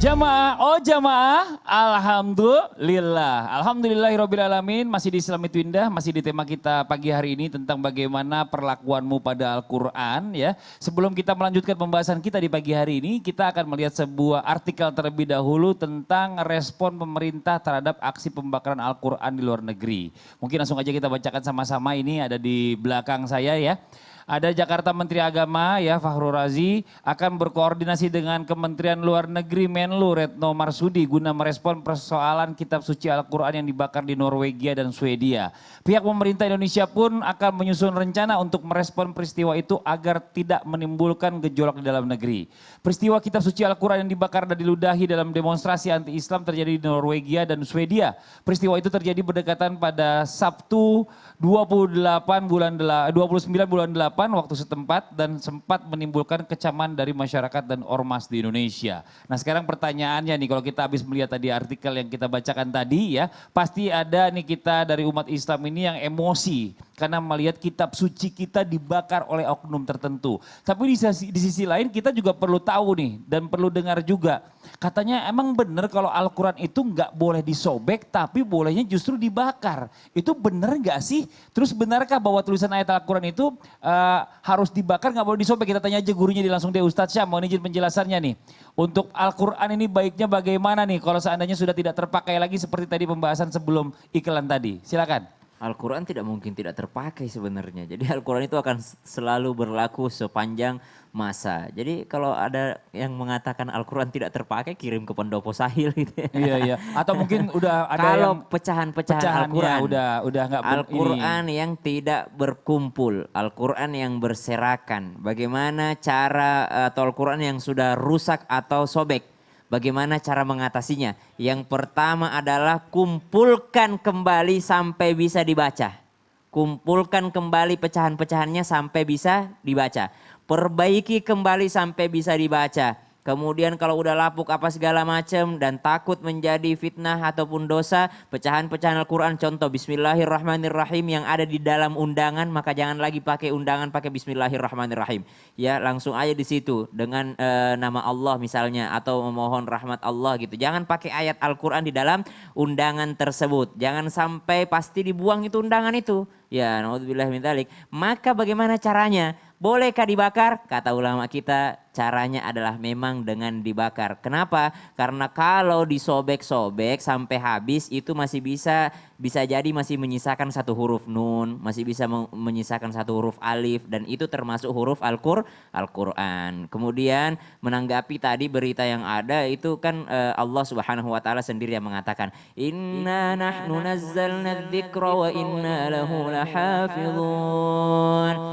Jamaah, Alhamdulillahirrabbilalamin, masih di Islam itu Indah, masih di tema kita pagi hari ini tentang bagaimana perlakuanmu pada Al-Quran ya. Sebelum kita melanjutkan pembahasan kita di pagi hari ini, kita akan melihat sebuah artikel terlebih dahulu tentang respon pemerintah terhadap aksi pembakaran Al-Quran di luar negeri. Mungkin langsung aja kita bacakan sama-sama, ini ada di belakang saya ya. Ada Jakarta Menteri Agama ya Fahrul Razi akan berkoordinasi dengan Kementerian Luar Negeri Menlu Retno Marsudi guna merespon persoalan kitab suci Al-Quran yang dibakar di Norwegia dan Swedia. Pihak pemerintah Indonesia pun akan menyusun rencana untuk merespon peristiwa itu agar tidak menimbulkan gejolak di dalam negeri. Peristiwa kitab suci Al-Quran yang dibakar dan diludahi dalam demonstrasi anti-Islam terjadi di Norwegia dan Swedia. Peristiwa itu terjadi berdekatan pada Sabtu 29 bulan 8 waktu setempat dan sempat menimbulkan kecaman dari masyarakat dan ormas di Indonesia. Nah sekarang pertanyaannya nih, kalau kita habis melihat tadi artikel yang kita bacakan tadi ya, pasti ada nih kita dari umat Islam ini yang emosi karena melihat kitab suci kita dibakar oleh oknum tertentu. Tapi di sisi lain kita juga perlu tahu nih dan perlu dengar juga. Katanya emang benar kalau Al-Quran itu nggak boleh disobek tapi bolehnya justru dibakar. Itu benar nggak sih? Terus benarkah bahwa tulisan ayat Al-Quran itu harus dibakar nggak boleh disobek? Kita tanya aja gurunya di langsung deh, Ustadz Syam, mohon izin penjelasannya nih. Untuk Al-Quran ini baiknya bagaimana nih kalau seandainya sudah tidak terpakai lagi seperti tadi pembahasan sebelum iklan tadi. Silakan. Al-Quran tidak mungkin tidak terpakai sebenarnya. Jadi Al-Quran itu akan selalu berlaku sepanjang masa. Jadi kalau ada yang mengatakan Al-Quran tidak terpakai, kirim ke pendopo sahil gitu ya. Iya, iya. Atau mungkin udah ada kalau yang pecahan-pecahan Al-Quran. Udah nggak Al-Quran yang tidak berkumpul, Al-Quran yang berserakan. Bagaimana cara atau Al-Quran yang sudah rusak atau sobek. Bagaimana cara mengatasinya? Yang pertama adalah kumpulkan kembali sampai bisa dibaca. Kumpulkan kembali pecahan-pecahannya sampai bisa dibaca. Perbaiki kembali sampai bisa dibaca. Kemudian kalau udah lapuk apa segala macam dan takut menjadi fitnah ataupun dosa, pecahan-pecahan Al-Quran contoh Bismillahirrahmanirrahim yang ada di dalam undangan, maka jangan lagi pakai undangan, pakai Bismillahirrahmanirrahim. Ya langsung aja di situ dengan nama Allah misalnya atau memohon rahmat Allah gitu. Jangan pakai ayat Al-Quran di dalam undangan tersebut. Jangan sampai pasti dibuang itu undangan itu. Ya naudzubillah min dzalik. Maka bagaimana caranya? Bolehkah dibakar? Kata ulama kita caranya adalah memang dengan dibakar. Kenapa? Karena kalau disobek-sobek sampai habis itu masih bisa jadi masih menyisakan satu huruf nun, masih bisa menyisakan satu huruf alif dan itu termasuk huruf Al-Quran. Kemudian menanggapi tadi berita yang ada itu kan Allah Subhanahu wa taala sendiri yang mengatakan inna nahnu nazzalna dzikra wa inna lahu lahafizun.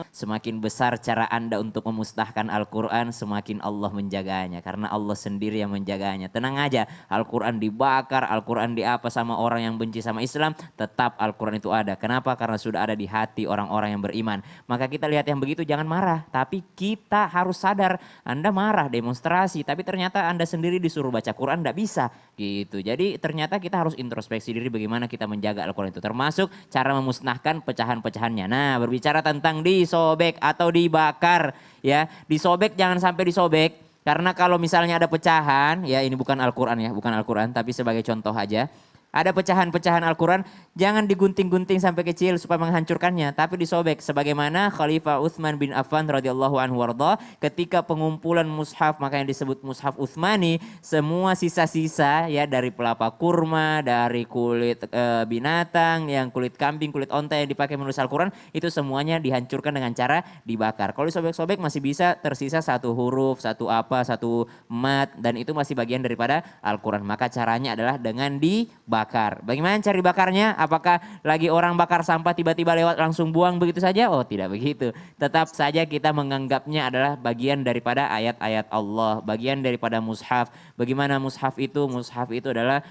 Semakin besar cara Anda untuk memusnahkan Al-Quran, semakin Allah menjaganya. Karena Allah sendiri yang menjaganya. Tenang aja, Al-Quran dibakar, Al-Quran diapa sama orang yang benci sama Islam, tetap Al-Quran itu ada. Kenapa? Karena sudah ada di hati orang-orang yang beriman. Maka kita lihat yang begitu jangan marah. Tapi kita harus sadar, Anda marah, demonstrasi. Tapi ternyata Anda sendiri disuruh baca Quran, tidak bisa. Gitu. Jadi ternyata kita harus introspeksi diri bagaimana kita menjaga Al-Quran itu. Termasuk cara memusnahkan pecahan-pecahannya. Nah berbicara tentang disobek atau dibakar ya, disobek jangan sampai disobek karena kalau misalnya ada pecahan ya, ini bukan Al-Quran ya, bukan Al-Quran tapi sebagai contoh aja. Ada pecahan-pecahan Al-Quran, jangan digunting-gunting sampai kecil supaya menghancurkannya, tapi disobek. Sebagaimana Khalifah Utsman bin Affan radhiyallahu anhu warda, ketika pengumpulan mushaf, makanya disebut mushaf Utsmani, semua sisa-sisa ya dari pelapa kurma, dari kulit binatang, yang kulit kambing, kulit onta yang dipakai menulis Al-Quran, itu semuanya dihancurkan dengan cara dibakar. Kalau disobek-sobek masih bisa tersisa satu huruf, satu apa, satu mat, dan itu masih bagian daripada Al-Quran. Maka caranya adalah dengan dibakar. Bagaimana cara bakarnya? Apakah lagi orang bakar sampah tiba-tiba lewat langsung buang begitu saja? Oh tidak begitu. Tetap saja kita menganggapnya adalah bagian daripada ayat-ayat Allah. Bagian daripada mushaf. Bagaimana mushaf itu? Mushaf itu adalah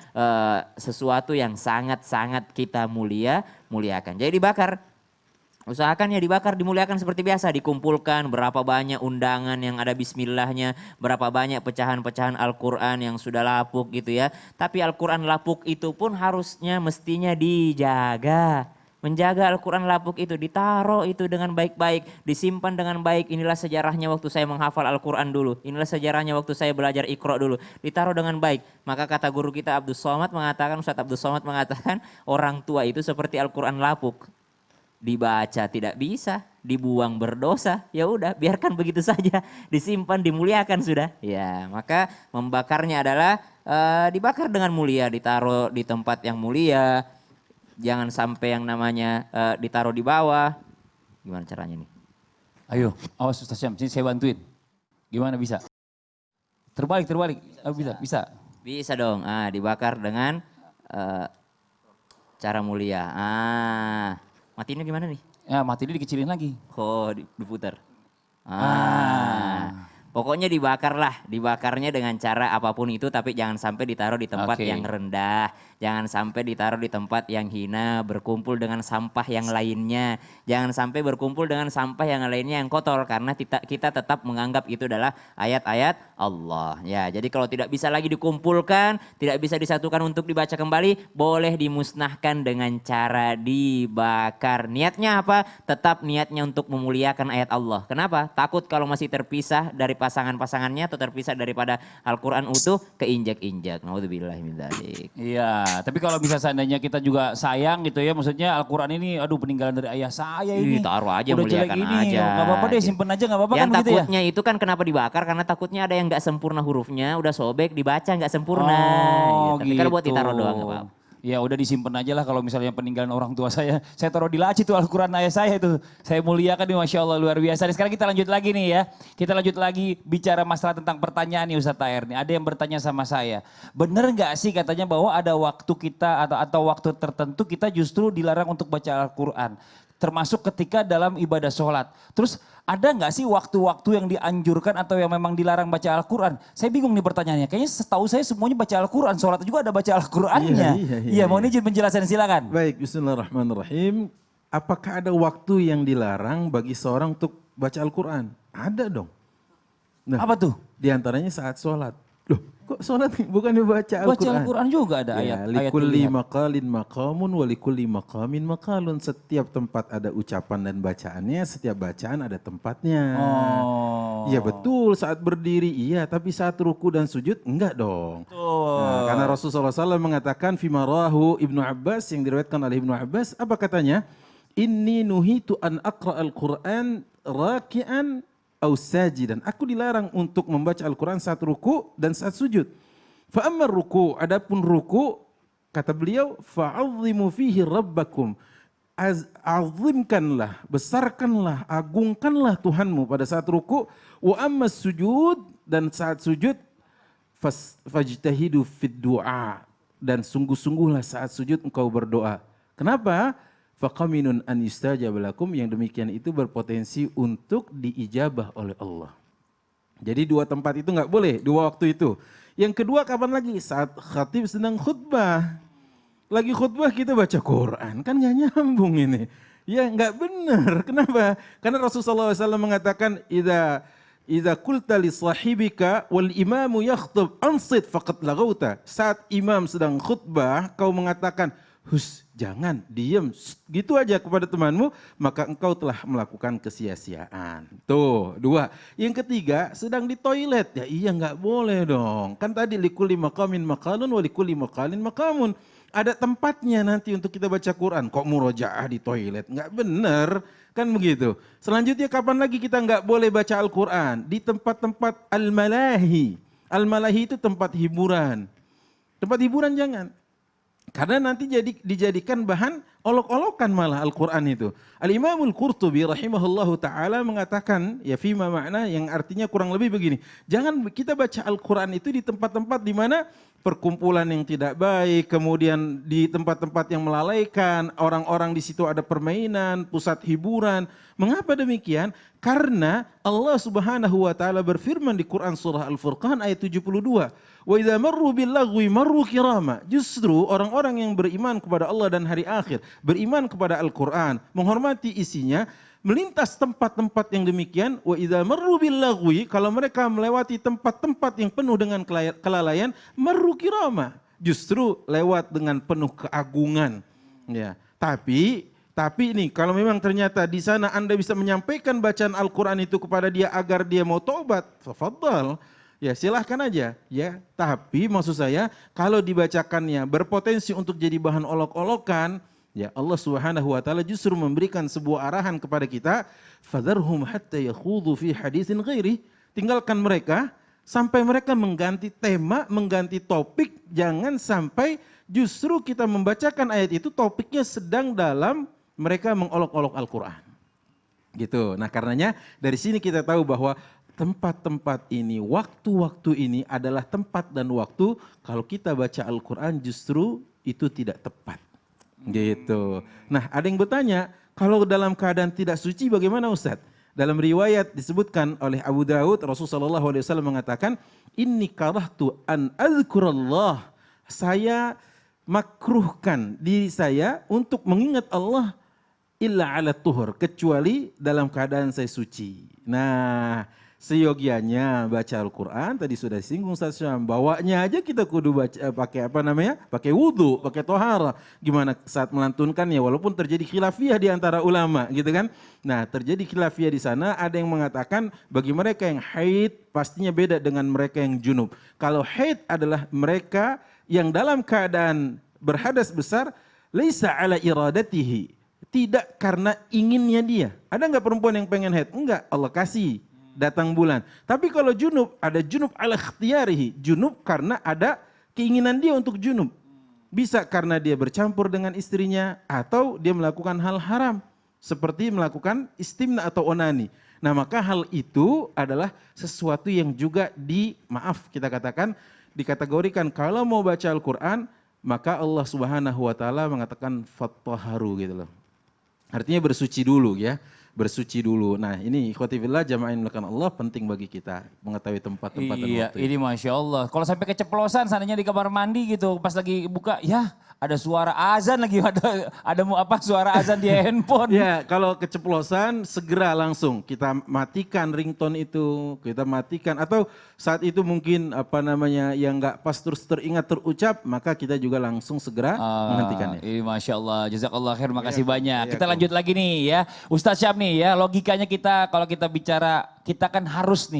sesuatu yang sangat-sangat kita muliakan. Jadi dibakar. Usahakan ya dibakar, dimuliakan seperti biasa, dikumpulkan berapa banyak undangan yang ada bismillahnya, berapa banyak pecahan-pecahan Al-Quran yang sudah lapuk gitu ya. Tapi Al-Quran lapuk itu pun harusnya mestinya dijaga. Menjaga Al-Quran lapuk itu, ditaruh itu dengan baik-baik, disimpan dengan baik. Inilah sejarahnya waktu saya menghafal Al-Quran dulu. Inilah sejarahnya waktu saya belajar Iqra dulu. Ditaruh dengan baik. Maka kata guru kita Abdus Somad mengatakan, Ustaz Abdus Somad mengatakan, orang tua itu seperti Al-Quran lapuk. Dibaca tidak bisa, dibuang berdosa. Ya udah, biarkan begitu saja. Disimpan, dimuliakan sudah. Ya, maka membakarnya adalah dibakar dengan mulia, ditaruh di tempat yang mulia. Jangan sampai yang namanya ditaruh di bawah. Gimana caranya nih? Ayo, awas Ustaz Syam, sini saya bantuin. Gimana bisa? Terbalik. Oh, bisa. Bisa dong. Dibakar dengan cara mulia. Matiinnya gimana nih? Ya, mati ini dikecilin lagi. Oh, diputar. Pokoknya dibakar lah, dibakarnya dengan cara apapun itu, tapi jangan sampai ditaruh di tempat yang rendah, jangan sampai ditaruh di tempat yang hina, berkumpul dengan sampah yang lainnya, jangan sampai berkumpul dengan sampah yang lainnya yang kotor, karena kita tetap menganggap itu adalah ayat-ayat Allah. Ya, jadi kalau tidak bisa lagi dikumpulkan, tidak bisa disatukan untuk dibaca kembali, boleh dimusnahkan dengan cara dibakar. Niatnya apa? Tetap niatnya untuk memuliakan ayat Allah. Kenapa? Takut kalau masih terpisah dari pasangan-pasangannya atau terpisah daripada Al-Quran utuh keinjak-injak. Naudzubillah min dzalik. Iya, tapi kalau bisa seandainya kita juga sayang gitu ya, maksudnya Al-Quran ini aduh peninggalan dari ayah saya ini. Taruh aja, udah muliakan jelek ini, aja. Gak apa-apa deh, simpen aja gak apa-apa Yang kan gitu ya. takutnya itu kan kenapa dibakar, karena takutnya ada yang gak sempurna hurufnya, udah sobek dibaca gak sempurna. Tapi kalau buat ditaruh doang gak apa-apa. Ya udah disimpan aja lah kalau misalnya peninggalan orang tua saya. Saya taruh di laci tuh Al-Quran ayah saya itu. Saya muliakan nih, Masya Allah luar biasa. Dan sekarang kita lanjut lagi nih ya. Kita lanjut lagi bicara masalah tentang pertanyaan nih Ustaz Tahir nih. Ada yang bertanya sama saya. Bener gak sih katanya bahwa ada waktu kita atau waktu tertentu kita justru dilarang untuk baca Al-Quran. Termasuk ketika dalam ibadah sholat. Terus ada nggak sih waktu-waktu yang dianjurkan atau yang memang dilarang baca Al-Quran? Saya bingung nih pertanyaannya. Kayaknya setahu saya semuanya baca Al-Quran. Sholat juga ada baca Al-Qurannya. Iya, mohon izin penjelasan silakan. Baik, bismillahirrahmanirrahim. Apakah ada waktu yang dilarang bagi seorang untuk baca Al-Quran? Ada dong. Nah, Apa tuh? di antaranya saat sholat. Loh, kok sholat bukan baca Al-Quran? Baca Al-Quran juga ada ayat. Likulli maqalin maqamun wa likulli maqamin maqalun. Setiap tempat ada ucapan dan bacaannya, setiap bacaan ada tempatnya. Iya betul, saat berdiri iya, tapi saat ruku dan sujud enggak dong. Nah, karena Rasulullah SAW mengatakan fimarahu Ibnu Abbas, yang diriwayatkan oleh Ibnu Abbas, apa katanya? Inni nuhitu an aqra al-Quran raki'an sajidan. Aku dilarang untuk membaca Al-Quran saat ruku dan saat sujud. Fa'ammar ruku, adapun ruku, kata beliau, fa'azzimu fihi rabbakum. Azimkanlah, besarkanlah, agungkanlah Tuhanmu pada saat ruku. Wa amma sujud, dan saat sujud, fajtahidu fid du'a. Dan sungguh-sungguhlah saat sujud engkau berdoa. Kenapa? Faqaminun an yustajab lakum, yang demikian itu berpotensi untuk diijabah oleh Allah. Jadi dua tempat itu nggak boleh, dua waktu itu. Yang kedua kapan lagi? Saat khatib sedang khutbah. Lagi khutbah kita baca Quran, kan nggak nyambung ini. Ya nggak benar. Kenapa? Karena Rasulullah SAW mengatakan, Idza qulta li sahibika wal imamu yakhtub ansit faqad laghauta. Saat imam sedang khutbah, kau mengatakan, jangan, diam, gitu aja kepada temanmu, maka engkau telah melakukan kesia-siaan. Tuh, dua. Yang ketiga, sedang di toilet. Ya iya, nggak boleh dong. Kan tadi likulli maqamin maqalun wa likulli maqalin maqamun. Ada tempatnya nanti untuk kita baca Quran. Kok murojaah di toilet? Nggak benar, kan begitu. Selanjutnya kapan lagi kita nggak boleh baca Al-Quran? Di tempat-tempat al-malahi. Al-malahi itu tempat hiburan. Tempat hiburan jangan. Karena nanti dijadikan bahan olok-olokan malah Al-Quran itu. Al-Imamul Qurtubi rahimahullahu ta'ala mengatakan, ya fima makna, yang artinya kurang lebih begini. Jangan kita baca Al-Quran itu di tempat-tempat di mana perkumpulan yang tidak baik, kemudian di tempat-tempat yang melalaikan, orang-orang di situ ada permainan, pusat hiburan. Mengapa demikian? Karena Allah Subhanahu wa taala berfirman di Quran surah Al-Furqan ayat 72, "Wa idza marru bil lagwi marru kirama." Justru orang-orang yang beriman kepada Allah dan hari akhir, beriman kepada Al-Quran, menghormati isinya, melintas tempat-tempat yang demikian, wa idza marru bil lagwi, kalau mereka melewati tempat-tempat yang penuh dengan kelalaian, marru kirama, justru lewat dengan penuh keagungan. Ya, tapi Tapi ini kalau memang ternyata di sana Anda bisa menyampaikan bacaan Al-Quran itu kepada dia agar dia mau taubat, tafadhal. Ya silahkan aja ya. Tapi maksud saya kalau dibacakannya berpotensi untuk jadi bahan olok-olokan, ya Allah Subhanahu wa taala justru memberikan sebuah arahan kepada kita, fadharhum hatta yakhudhu fi haditsin ghairi. Tinggalkan mereka sampai mereka mengganti tema, mengganti topik, jangan sampai justru kita membacakan ayat itu topiknya sedang dalam mereka mengolok-olok Al-Quran. Gitu. Nah karenanya dari sini kita tahu bahwa tempat-tempat ini, waktu-waktu ini adalah tempat dan waktu kalau kita baca Al-Quran justru itu tidak tepat. Gitu. Nah ada yang bertanya, kalau dalam keadaan tidak suci bagaimana Ustaz? Dalam riwayat disebutkan oleh Abu Dawud, Rasulullah SAW mengatakan, Inni karahtu an azkurallah. Saya makruhkan diri saya untuk mengingat Allah illa ala tuhur, kecuali dalam keadaan saya suci. Nah, seyogianya baca Al-Quran, tadi sudah disinggung Ustaz Syam, bawanya aja kita kudu baca, pakai apa namanya? Pakai wudu, pakai tohara. Gimana saat melantunkannya, walaupun terjadi khilafiyah di antara ulama gitu kan. Nah, terjadi khilafiyah di sana, ada yang mengatakan bagi mereka yang haid pastinya beda dengan mereka yang junub. Kalau haid adalah mereka yang dalam keadaan berhadas besar, laisa ala iradatihi, tidak karena inginnya dia. Ada enggak perempuan yang pengen haid? Enggak, Allah kasih datang bulan. Tapi kalau junub, ada junub ala ikhtiyarihi, junub karena ada keinginan dia untuk junub. Bisa karena dia bercampur dengan istrinya atau dia melakukan hal haram seperti melakukan istimna atau onani. Nah, maka hal itu adalah sesuatu yang juga kita katakan dikategorikan kalau mau baca Al-Quran, maka Allah Subhanahu wa taala mengatakan fattaharu gitu loh. Artinya bersuci dulu ya, bersuci dulu. Nah ini ikhwati fillah jamaah melakukan Allah penting bagi kita mengetahui tempat-tempat dan Iya, waktu. ini Masya Allah. Kalau sampai keceplosan seandainya di kamar mandi gitu, pas lagi buka, ya ada suara azan lagi, ada suara azan di handphone. Ya kalau keceplosan segera langsung kita matikan ringtone itu, kita matikan. Atau saat itu mungkin yang nggak pas terus teringat terucap, maka kita juga langsung segera menghentikannya. Ini Masya Allah, jazakallah khair, makasih Ya, banyak. ya, Kita lanjut lagi nih ya. Ustadz Syam nih ya, logikanya kita kalau kita bicara, kita kan harus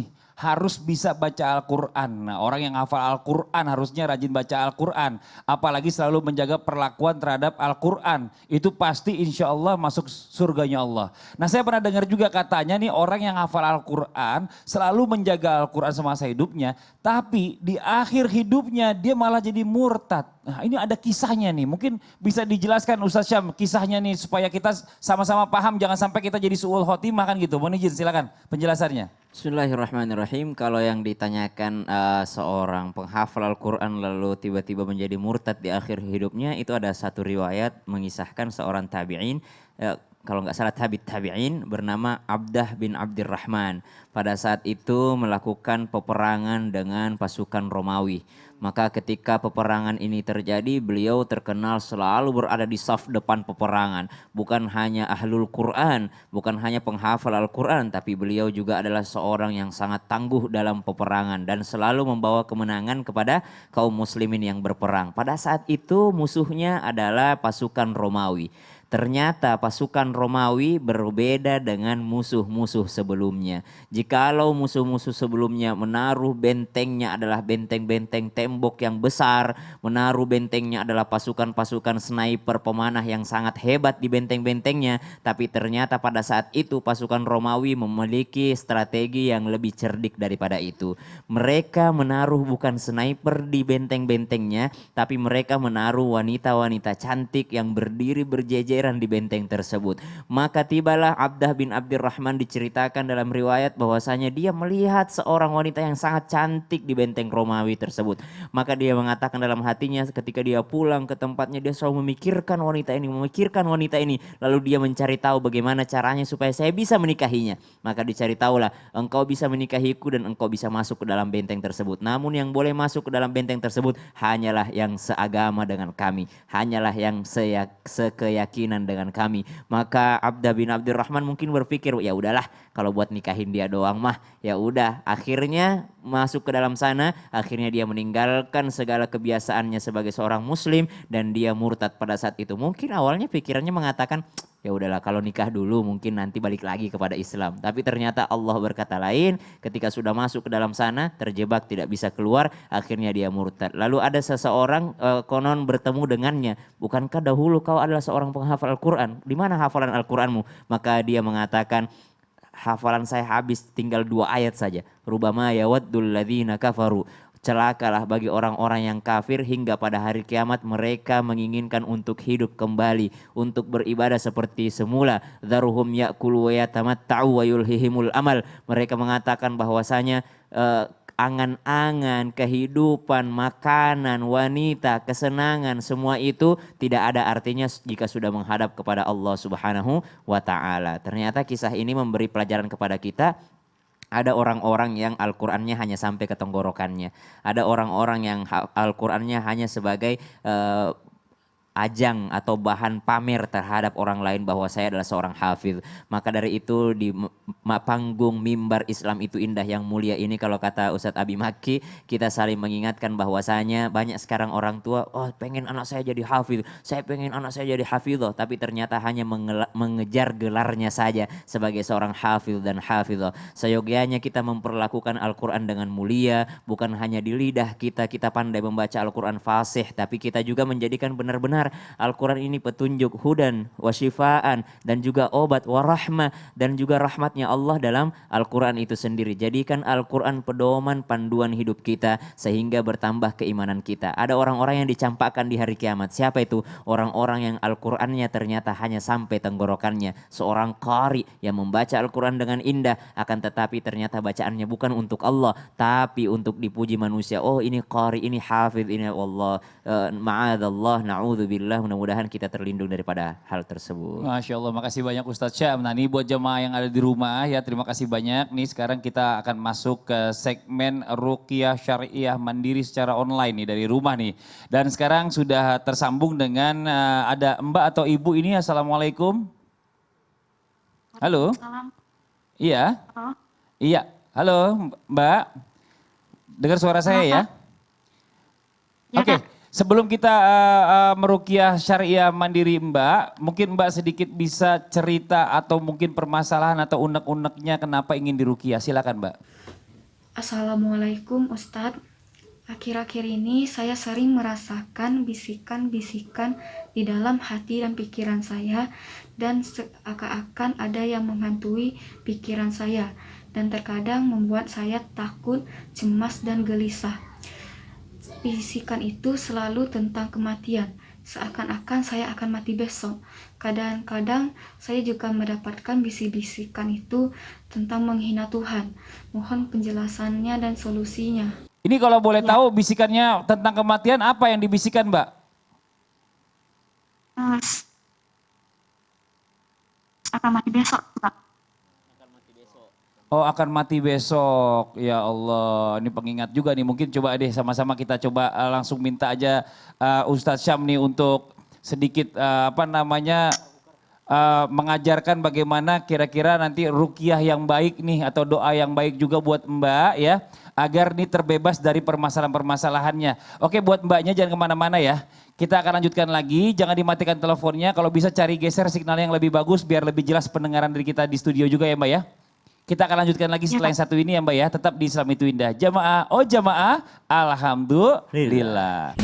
bisa baca Al-Quran. Nah, orang yang hafal Al-Quran harusnya rajin baca Al-Quran. Apalagi selalu menjaga perlakuan terhadap Al-Quran. Itu pasti insya Allah masuk surganya Allah. Nah saya pernah dengar juga katanya nih orang yang hafal Al-Quran selalu menjaga Al-Quran semasa hidupnya. Tapi di akhir hidupnya dia malah jadi murtad. Nah ini ada kisahnya nih. Mungkin bisa dijelaskan Ustaz Syam kisahnya nih supaya kita sama-sama paham. Jangan sampai kita jadi su'ul khotimah kan gitu. Mohon izin silakan penjelasannya. Bismillahirrahmanirrahim. Kalau yang ditanyakan seorang penghafal Al-Quran lalu tiba-tiba menjadi murtad di akhir hidupnya, itu ada satu riwayat mengisahkan seorang tabi'in, kalau nggak salah tabi'in bernama Abdah bin Abdurrahman. Pada saat itu melakukan peperangan dengan pasukan Romawi. Maka ketika peperangan ini terjadi, beliau terkenal selalu berada di saf depan peperangan. Bukan hanya ahlul Quran, bukan hanya penghafal Al-Quran, tapi beliau juga adalah seorang yang sangat tangguh dalam peperangan dan selalu membawa kemenangan kepada kaum muslimin yang berperang. Pada saat itu musuhnya adalah pasukan Romawi. Ternyata pasukan Romawi berbeda dengan musuh-musuh sebelumnya. Jikalau musuh-musuh sebelumnya menaruh bentengnya adalah benteng-benteng tembok yang besar, menaruh bentengnya adalah pasukan-pasukan sniper pemanah yang sangat hebat di benteng-bentengnya, tapi ternyata pada saat itu pasukan Romawi memiliki strategi yang lebih cerdik daripada itu. Mereka menaruh bukan sniper di benteng-bentengnya, tapi mereka menaruh wanita-wanita cantik yang berdiri berjejer di benteng tersebut. Maka tibalah Abdah bin Abdurrahman, diceritakan dalam riwayat bahwasanya dia melihat seorang wanita yang sangat cantik di benteng Romawi tersebut. Maka dia mengatakan dalam hatinya ketika dia pulang ke tempatnya, dia selalu memikirkan wanita ini. Lalu dia mencari tahu bagaimana caranya supaya saya bisa menikahinya. Maka dicari tahulah, engkau bisa menikahiku dan engkau bisa masuk ke dalam benteng tersebut. Namun yang boleh masuk ke dalam benteng tersebut hanyalah yang seagama dengan kami, hanyalah yang sekeyakinan dengan kami. Maka Abdah bin Abdurrahman mungkin berpikir, ya udahlah kalau buat nikahin dia doang mah ya udah. Akhirnya masuk ke dalam sana, akhirnya dia meninggalkan segala kebiasaannya sebagai seorang muslim dan dia murtad pada saat itu. Mungkin awalnya pikirannya mengatakan, ya udahlah kalau nikah dulu mungkin nanti balik lagi kepada Islam. Tapi ternyata Allah berkata lain, ketika sudah masuk ke dalam sana terjebak tidak bisa keluar, akhirnya dia murtad. Lalu ada seseorang konon bertemu dengannya, bukankah dahulu kau adalah seorang penghafal Al-Quran? Di mana hafalan Al-Quranmu? Maka dia mengatakan, hafalan saya habis tinggal 2 ayat saja. Rubama yawaddul ladzina kafaru. Celakalah bagi orang-orang yang kafir hingga pada hari kiamat mereka menginginkan untuk hidup kembali, untuk beribadah seperti semula. Dharuhum ya'kulu wa yatamatta'u wa yulhihimul amal. Mereka mengatakan bahwasanya angan-angan, kehidupan, makanan, wanita, kesenangan, semua itu tidak ada artinya jika sudah menghadap kepada Allah Subhanahu wa taala. Ternyata kisah ini memberi pelajaran kepada kita. Ada orang-orang yang Al-Qur'annya hanya sampai ke tenggorokannya. Ada orang-orang yang Al-Qur'annya hanya sebagai ajang atau bahan pamer terhadap orang lain bahwa saya adalah seorang hafiz. Maka dari itu di panggung mimbar Islam itu indah yang mulia ini, kalau kata Ustadz Abi Maki, kita saling mengingatkan bahwasanya banyak sekarang orang tua, oh pengen anak saya jadi hafiz, saya pengen anak saya jadi hafizah, tapi ternyata hanya mengejar gelarnya saja sebagai seorang hafiz dan hafizah. Seyogianya kita memperlakukan Al-Quran dengan mulia, bukan hanya di lidah kita pandai membaca Al-Quran fasih, tapi kita juga menjadikan benar-benar Al-Quran ini petunjuk, hudan wa syifaan, dan juga obat wa rahmah, dan juga rahmatnya Allah dalam Al-Quran itu sendiri. Jadikan Al-Quran pedoman panduan hidup kita sehingga bertambah keimanan kita. Ada orang-orang yang dicampakkan di hari kiamat. Siapa itu? Orang-orang yang Al-Qurannya ternyata hanya sampai tenggorokannya. Seorang qari yang membaca Al-Quran dengan indah, akan tetapi ternyata bacaannya bukan untuk Allah, tapi untuk dipuji manusia. Oh ini qari, ini hafidh, ini Allah. Ma'adallah, na'udzubillah. Mudah-mudahan kita terlindung daripada hal tersebut. Masya Allah, makasih banyak Ustadz Syam. Nah ini buat jemaah yang ada di rumah ya, terima kasih banyak. Nih sekarang kita akan masuk ke segmen Ruqyah Syariah Mandiri secara online nih dari rumah nih. Dan sekarang sudah tersambung dengan ada Mbak atau Ibu ini. Assalamualaikum. Halo. Iya. Iya. Halo Mbak. Dengar suara saya ya? Oke. Sebelum kita meruqyah syariah mandiri Mbak, mungkin Mbak sedikit bisa cerita atau mungkin permasalahan atau unek-uneknya kenapa ingin diruqyah. Silakan Mbak. Assalamualaikum Ustadz. Akhir-akhir ini saya sering merasakan bisikan-bisikan di dalam hati dan pikiran saya, dan seakan-akan ada yang menghantui pikiran saya dan terkadang membuat saya takut, cemas, dan gelisah. Bisikan itu selalu tentang kematian, seakan-akan saya akan mati besok. Kadang-kadang saya juga mendapatkan bisikan itu tentang menghina Tuhan. Mohon penjelasannya dan solusinya. Ini kalau boleh tahu bisikannya tentang kematian apa yang dibisikkan Mbak? Akan mati besok, Pak. Oh akan mati besok, ya Allah. Ini pengingat juga nih, mungkin coba deh sama-sama kita coba langsung minta aja Ustadz Syam nih untuk sedikit mengajarkan bagaimana kira-kira nanti ruqyah yang baik nih atau doa yang baik juga buat Mbak ya. Agar nih terbebas dari permasalahan-permasalahannya. Oke buat Mbaknya jangan kemana-mana ya. Kita akan lanjutkan lagi, jangan dimatikan teleponnya. Kalau bisa cari geser signal yang lebih bagus biar lebih jelas pendengaran dari kita di studio juga ya Mbak ya. Kita akan lanjutkan lagi setelah yang satu ini ya Mbak ya. Tetap di Islam itu Indah. Jamaah, oh jamaah, alhamdulillah.